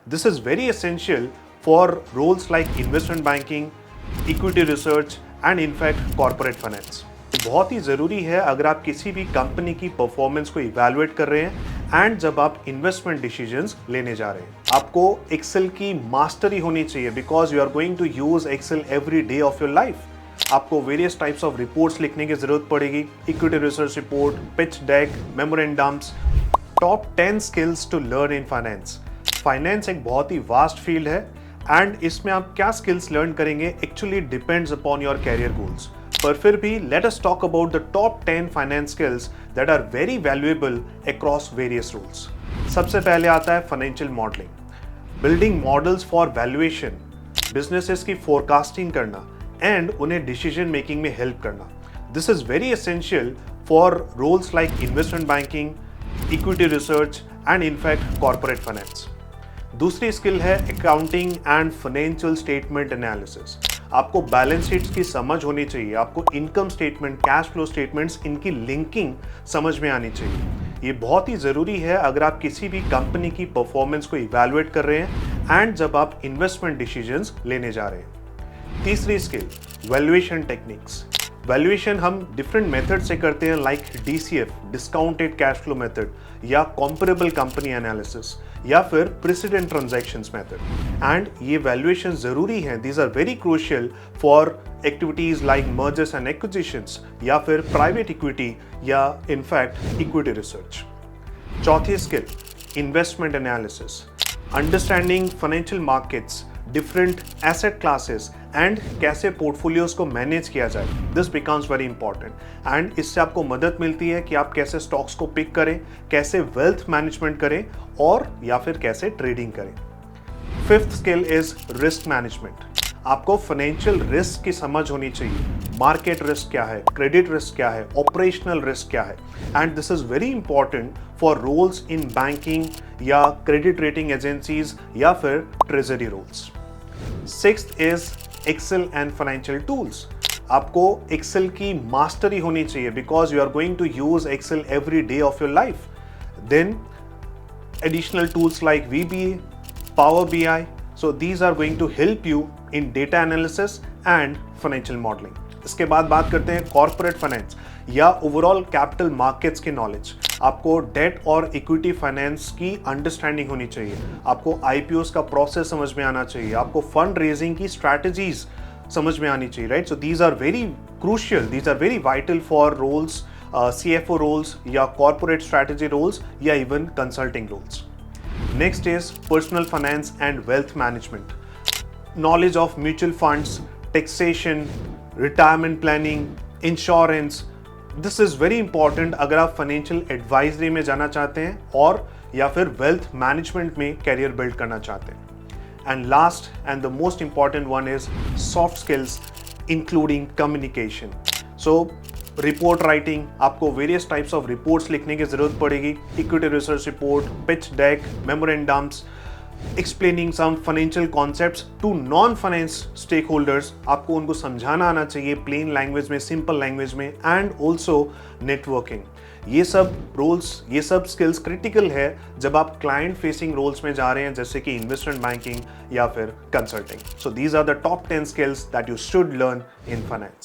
This is very essential for roles like investment banking, equity research and in fact corporate finance. बहुत ही ज़रूरी है अगर आप किसी भी कंपनी की परफॉर्मेंस को इवैल्यूएट कर रहे हैं एंड जब आप इन्वेस्टमेंट डिसीजंस लेने जा रहे हैं। आपको एक्सेल की मास्टरी होनी चाहिए because you are going to use Excel every day of your life. आपको वेरियस टाइप्स ऑफ रिपोर्ट्स लिखने की जरूरत पड़ेगी, equity research report, pitch deck, memorandums. Top 10 skills to learn in finance. Finance एक बहुत ही वास्ट फील्ड है and इसमें आप क्या स्किल्स लर्न करेंगे actually depends upon your career goals. पर फिर भी let us talk about the top 10 finance skills that are very valuable across various roles. सबसे पहले आता है financial modelling, building models for valuation, businesses की फोरकास्टिंग करना एंड उन्हें डिसीजन मेकिंग में हेल्प करना। This is very essential for roles like investment banking, equity research and in fact corporate finance. दूसरी स्किल है accounting and financial statement analysis. आपको balance sheets की समझ होनी चाहिए, आपको income statement, cash flow statements, इनकी लिंकिंग समझ में आनी चाहिए। ये बहुत ही ज़रूरी है अगर आप किसी भी कंपनी की परफॉर्मेंस को इवैल्यूएट कर रहे हैं एंड जब आप इन्वेस्टमेंट डिसीजंस लेने जा रहे हैं। तीसरी स्किल वैल्यूएशन टेक्निक्स। वैल्यूएशन हम डिफरेंट मेथड से करते हैं like DCF, discounted cash flow method, या कंपेरेबल कंपनी एनालिसिस, या फिर प्रेसिडेंट ट्रांजैक्शंस मेथड। एंड ये वैल्यूएशन जरूरी हैं, these are very crucial for activities like mergers and acquisitions या फिर प्राइवेट इक्विटी या इनफैक्ट इक्विटी रिसर्च। चौथी skill investment analysis, understanding financial markets, different asset classes and कैसे पोर्टफोलियोज को manage किया जाए। This becomes very important and इससे आपको मदद मिलती है कि आप कैसे स्टॉक्स को पिक करें, कैसे वेल्थ मैनेजमेंट करें और या फिर कैसे ट्रेडिंग करें। Fifth skill is risk management. आपको फाइनेंशियल रिस्क की समझ होनी चाहिए, मार्केट रिस्क क्या है, क्रेडिट रिस्क क्या है, ऑपरेशनल रिस्क क्या है and this is very important for roles in banking या क्रेडिट रेटिंग एजेंसीज या फिर treasury roles. Sixth is Excel and financial tools. आपको एक्सेल की मास्टरी होनी चाहिए because you are going to use Excel every day of your life. Then additional tools like VBA, Power BI. So these are going to help you in data analysis and financial modeling. इसके बाद बात करते हैं corporate finance या overall capital markets की knowledge. आपको date और equity finance की अंडरस्टैंडिंग होनी चाहिए, आपको IPOs का प्रोसेस समझ में आना चाहिए, आपको फंड रेजिंग की स्ट्रैटेजीज समझ में आनी चाहिए, right. So these are very crucial, these are very vital for roles, CFO roles या कॉर्पोरेट स्ट्रैटेजी रोल्स या even consulting roles. Next is personal finance and wealth management, knowledge of mutual funds, taxation, retirement planning, insurance. This is very important अगर आप financial advisory में जाना चाहते हैं और या फिर वेल्थ मैनेजमेंट में कैरियर बिल्ड करना चाहते हैं। And last and the most important one is soft skills including communication. So report writing, आपको वेरियस टाइप्स ऑफ रिपोर्ट्स लिखने की जरूरत पड़ेगी, equity research report, pitch deck, memorandums, explaining some financial concepts to non finance stakeholders. आपको उनको समझाना आना चाहिए प्लेन लैंग्वेज में, सिंपल लैंग्वेज में एंड ऑल्सो नेटवर्किंग। ये सब रोल्स, ये सब स्किल्स क्रिटिकल है जब आप क्लाइंट फेसिंग रोल्स में जा रहे हैं जैसे कि इन्वेस्टमेंट बैंकिंग या फिर consulting. So these are the top 10 skills that you should learn in finance.